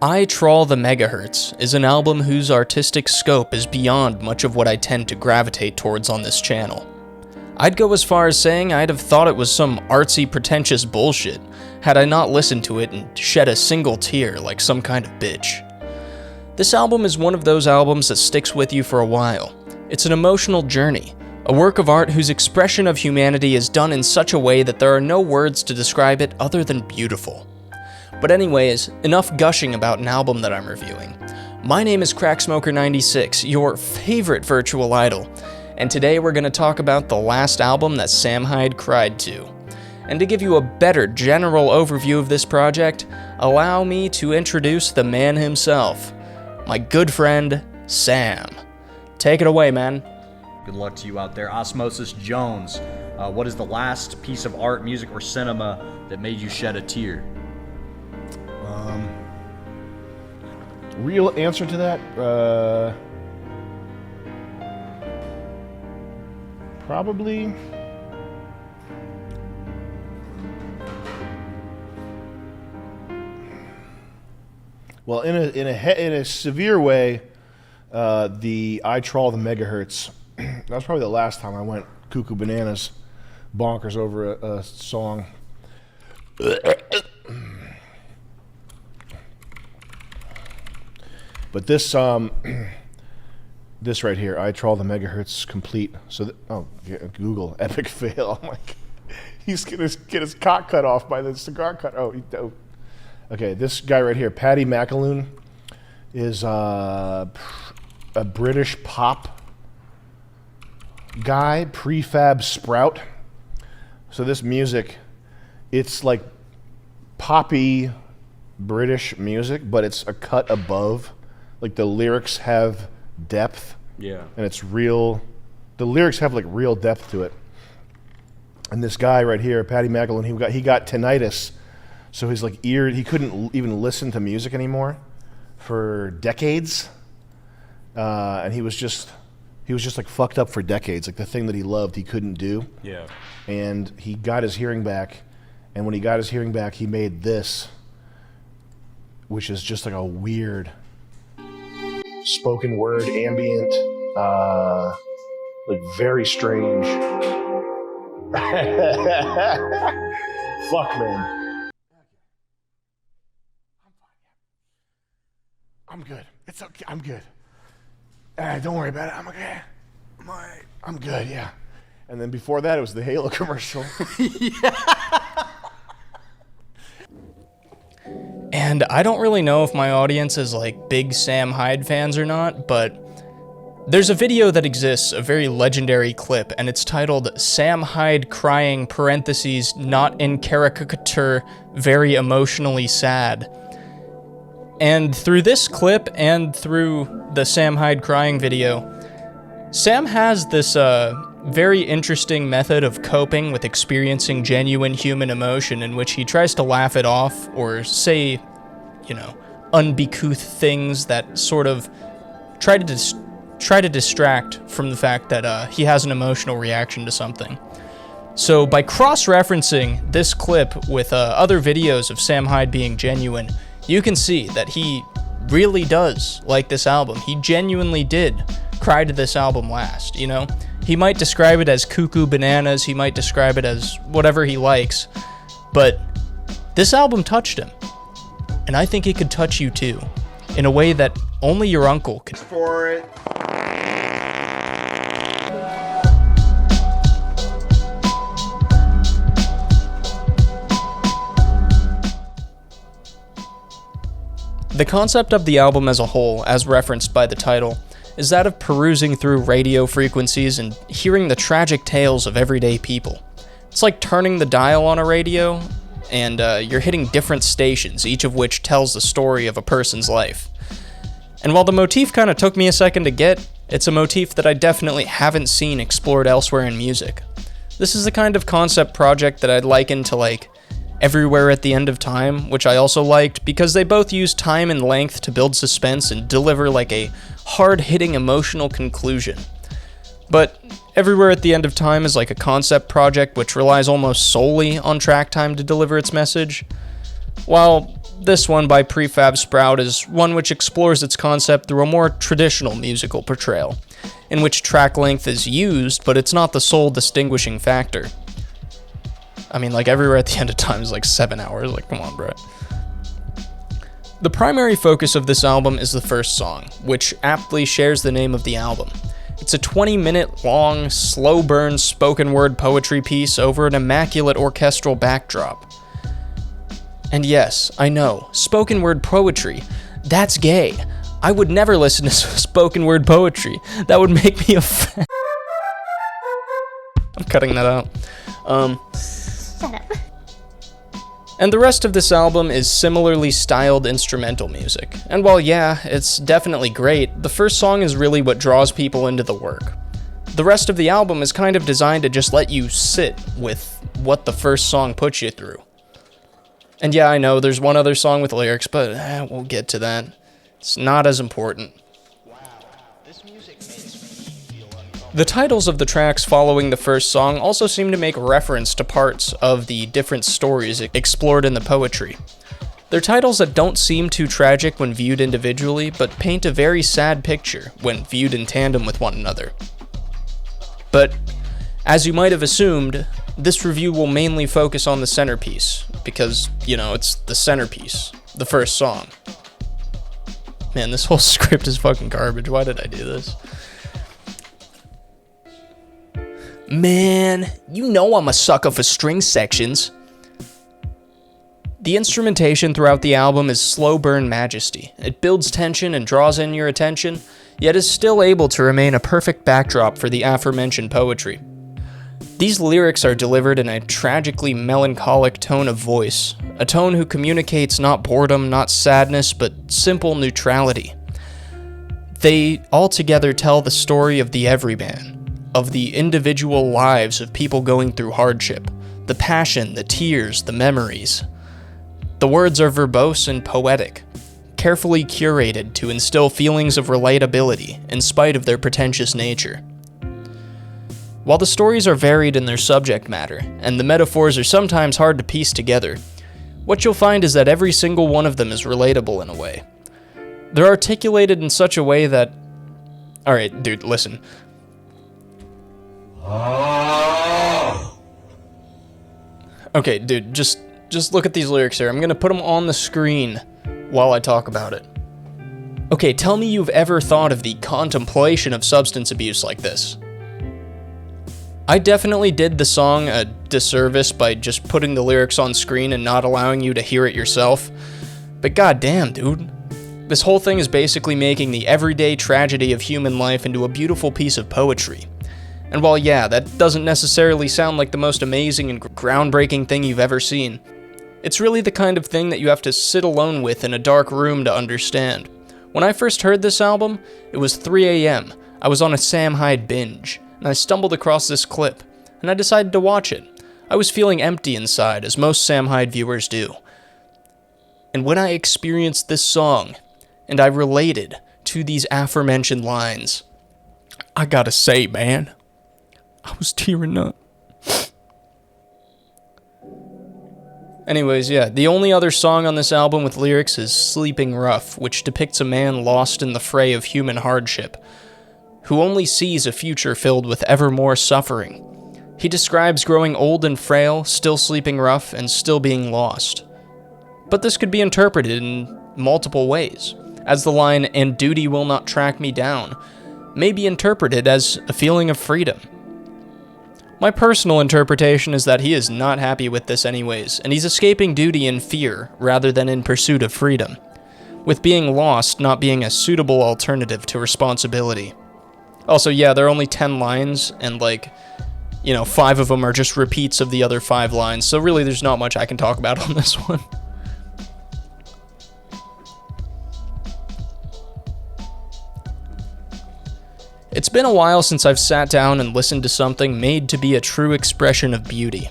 Trawl the Megahertz is an album whose artistic scope is beyond much of what I tend to gravitate towards on this channel. I'd go as far as saying I'd have thought it was some artsy, pretentious bullshit had I not listened to it and shed a single tear like some kind of bitch. This album is one of those albums that sticks with you for a while. It's an emotional journey, a work of art whose expression of humanity is done in such a way that there are no words to describe it other than beautiful. But anyways, enough gushing about an album that I'm reviewing. My name is Cracksmoker96, your favorite virtual idol, and today we're going to talk about the last album that Sam Hyde cried to. And to give you a better general overview of this project, allow me to introduce the man himself, my good friend, Sam. Take it away, man. Good luck to you out there. Osmosis Jones, what is the last piece of art, music, or cinema that made you shed a tear? Real answer to that, probably well, in a severe way, the Trawl the Megahertz. That was probably the last time I went cuckoo bananas, bonkers over a song. But this this right here, Trawl the Megahertz complete. So Google epic fail. I'm like, he's gonna get his cock cut off by the cigar cut. Okay, this guy right here, Paddy McAloon, is a British pop guy, prefab sprout. So this music, it's like poppy British music, but it's a cut above. Like the lyrics have depth. Yeah. And it's real. The lyrics have like real depth to it. And this guy right here, Paddy McAloon, he got tinnitus, so his like ear, he couldn't even listen to music anymore for decades. And he was just like fucked up for decades. Like the thing that he loved, he couldn't do. Yeah. And he got his hearing back, and when he got his hearing back, he made this, which is just like a weird spoken word, ambient, like very strange. Fuck, man. I'm good. It's okay. I'm good. Don't worry about it. I'm okay. I'm good, yeah. And then before that, it was the Halo commercial. And I don't really know if my audience is like big Sam Hyde fans or not, but there's a video that exists, a very legendary clip, and it's titled Sam Hyde crying, parentheses, not in caricature, very emotionally sad. And through this clip and through the Sam Hyde crying video, Sam has this very interesting method of coping with experiencing genuine human emotion in which he tries to laugh it off or say, uncouth things that sort of try to distract from the fact that he has an emotional reaction to something. So by cross-referencing this clip with other videos of Sam Hyde being genuine, you can see that he really does like this album. He genuinely did cry to this album last, He might describe it as cuckoo bananas, he might describe it as whatever he likes, but this album touched him. And I think it could touch you too, in a way that only your uncle could. For it. The concept of the album as a whole, as referenced by the title, is that of perusing through radio frequencies and hearing the tragic tales of everyday people. It's like turning the dial on a radio, and you're hitting different stations, each of which tells the story of a person's life. And while the motif kind of took me a second to get, it's a motif that I definitely haven't seen explored elsewhere in music. This is the kind of concept project that I'd liken to like Everywhere at the End of Time, which I also liked because they both use time and length to build suspense and deliver like a hard-hitting emotional conclusion. But Everywhere at the End of Time is like a concept project which relies almost solely on track time to deliver its message. while this one by Prefab Sprout is one which explores its concept through a more traditional musical portrayal, in which track length is used, but it's not the sole distinguishing factor. I mean, like, Everywhere at the End of Time is like 7 hours, like, come on, bro. The primary focus of this album is the first song, which aptly shares the name of the album. It's a 20-minute long, slow burn spoken word poetry piece over an immaculate orchestral backdrop. And yes, I know, spoken word poetry, that's gay. I would never listen to spoken word poetry. That would make me a fan. I'm cutting that out. Shut up. And the rest of this album is similarly styled instrumental music. And while yeah, it's definitely great, the first song is really what draws people into the work. The rest of the album is kind of designed to just let you sit with what the first song puts you through. And yeah, I know there's one other song with lyrics, but we'll get to that. It's not as important. The titles of the tracks following the first song also seem to make reference to parts of the different stories explored in the poetry. They're titles that don't seem too tragic when viewed individually, but paint a very sad picture when viewed in tandem with one another. But, as you might have assumed, this review will mainly focus on the centerpiece, because, you know, it's the centerpiece, the first song. Man, this whole script is fucking garbage. Why did I do this? Man, you know I'm a sucker for string sections. The instrumentation throughout the album is slow burn majesty. It builds tension and draws in your attention, yet is still able to remain a perfect backdrop for the aforementioned poetry. These lyrics are delivered in a tragically melancholic tone of voice, a tone who communicates not boredom, not sadness, but simple neutrality. They altogether tell the story of the everyman, of the individual lives of people going through hardship, the passion, the tears, the memories. The words are verbose and poetic, carefully curated to instill feelings of relatability in spite of their pretentious nature. While the stories are varied in their subject matter, and the metaphors are sometimes hard to piece together, what you'll find is that every single one of them is relatable in a way. They're articulated in such a way that... Alright, dude, listen. Okay, dude, just look at these lyrics here. I'm gonna put them on the screen while I talk about it. Okay, tell me you've ever thought of the contemplation of substance abuse like this. I definitely did the song a disservice by just putting the lyrics on screen and not allowing you to hear it yourself. But goddamn, dude. This whole thing is basically making the everyday tragedy of human life into a beautiful piece of poetry. And while yeah, that doesn't necessarily sound like the most amazing and groundbreaking thing you've ever seen, it's really the kind of thing that you have to sit alone with in a dark room to understand. When I first heard this album, it was 3 a.m. I was on a Sam Hyde binge, and I stumbled across this clip, and I decided to watch it. I was feeling empty inside, as most Sam Hyde viewers do. And when I experienced this song, and I related to these aforementioned lines, I gotta say, man, I was tearing up. Anyways, yeah, the only other song on this album with lyrics is Sleeping Rough, which depicts a man lost in the fray of human hardship, who only sees a future filled with ever more suffering. He describes growing old and frail, still sleeping rough, and still being lost. But this could be interpreted in multiple ways, as the line, "and duty will not track me down," may be interpreted as a feeling of freedom. My personal interpretation is that he is not happy with this anyways, and he's escaping duty in fear rather than in pursuit of freedom, with being lost not being a suitable alternative to responsibility. Also, yeah, there are only 10 lines, and 5 of them are just repeats of the other 5 lines, so really there's not much I can talk about on this one. It's been a while since I've sat down and listened to something made to be a true expression of beauty.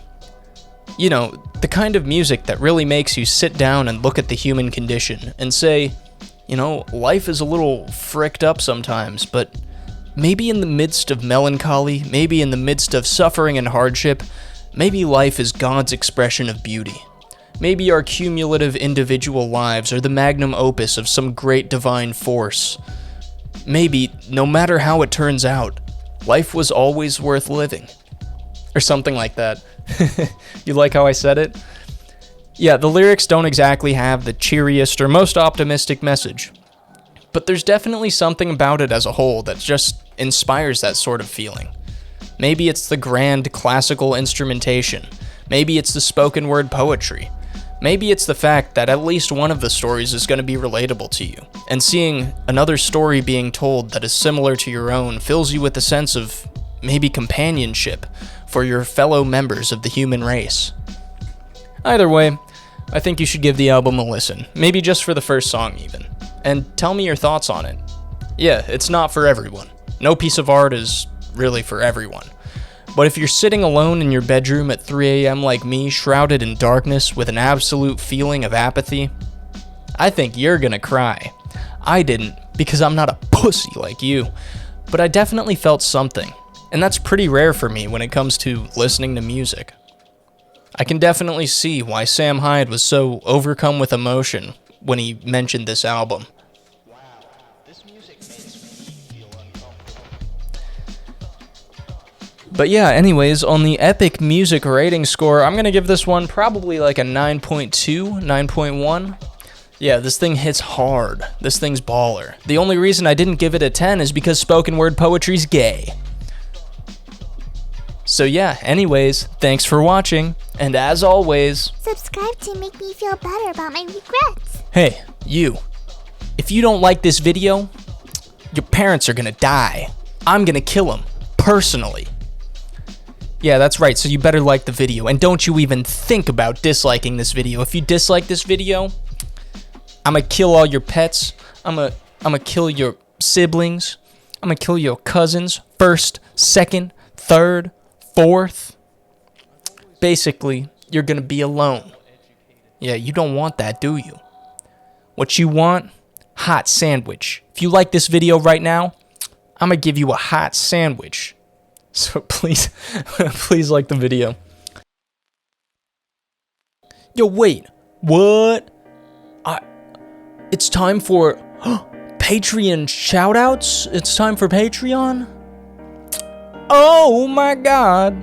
You know, the kind of music that really makes you sit down and look at the human condition and say, you know, life is a little fricked up sometimes, but maybe in the midst of melancholy, maybe in the midst of suffering and hardship, maybe life is God's expression of beauty. Maybe our cumulative individual lives are the magnum opus of some great divine force. Maybe, no matter how it turns out, life was always worth living. Or something like that. You like how I said it? Yeah, the lyrics don't exactly have the cheeriest or most optimistic message. But there's definitely something about it as a whole that just inspires that sort of feeling. Maybe it's the grand classical instrumentation. Maybe it's the spoken word poetry. Maybe it's the fact that at least one of the stories is going to be relatable to you, and seeing another story being told that is similar to your own fills you with a sense of maybe companionship for your fellow members of the human race. Either way, I think you should give the album a listen, maybe just for the first song even, and tell me your thoughts on it. Yeah, it's not for everyone. No piece of art is really for everyone. But if you're sitting alone in your bedroom at 3 a.m. like me, shrouded in darkness with an absolute feeling of apathy, I think you're gonna cry. I didn't, because I'm not a pussy like you, but I definitely felt something, and that's pretty rare for me when it comes to listening to music. I can definitely see why Sam Hyde was so overcome with emotion when he mentioned this album. But yeah, anyways, on the Epic Music rating score, I'm going to give this one probably like a 9.2, 9.1. Yeah, this thing hits hard. This thing's baller. The only reason I didn't give it a 10 is because spoken word poetry's gay. So yeah, anyways, thanks for watching, and as always, Subscribe to make me feel better about my regrets. hey, you. If you don't like this video, your parents are going to die. I'm going to kill them, personally. Yeah, that's right, so you better like the video, and don't you even think about disliking this video. If you dislike this video, I'ma kill all your pets, I'ma kill your siblings, I'ma kill your cousins, first, second, third, fourth. Basically, you're gonna be alone. Yeah, you don't want that, do you? What you want? Hot sandwich. If you like this video right now, I'ma give you a hot sandwich. So please, please like the video. Yo, wait, what? It's time for Patreon shoutouts? It's time for Patreon? Oh my god.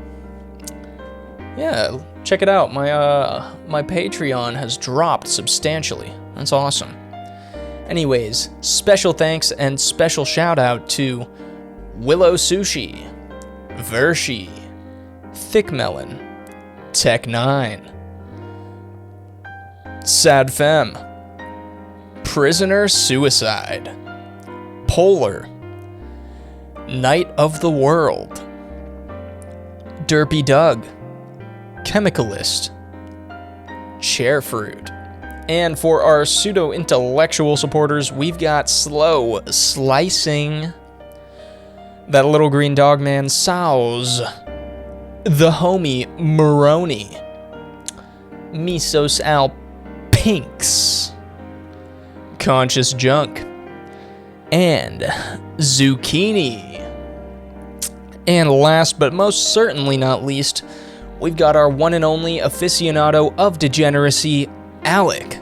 Yeah, check it out. My Patreon has dropped substantially. That's awesome. Anyways, special thanks and special shout out to Willow Sushi, Vershi, Thick Melon, Tech9, Sad Femme, Prisoner Suicide, Polar, Night of the World, Derpy Doug, Chemicalist, Chairfruit. And for our pseudo-intellectual supporters, we've got Slow Slicing, That Little Green Dog Man Sows, The Homie Maroney, Misos Al Pinks, Conscious Junk, and Zucchini. And last but most certainly not least, we've got our one and only aficionado of degeneracy, Alec.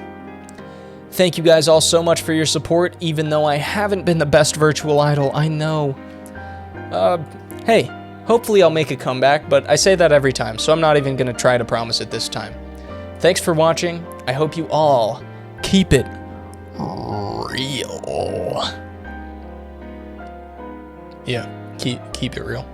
Thank you guys all so much for your support, even though I haven't been the best virtual idol, I know. Hey, hopefully I'll make a comeback, but I say that every time, so I'm not even gonna try to promise it this time. Thanks for watching. I hope you all keep it real. Yeah, keep it real.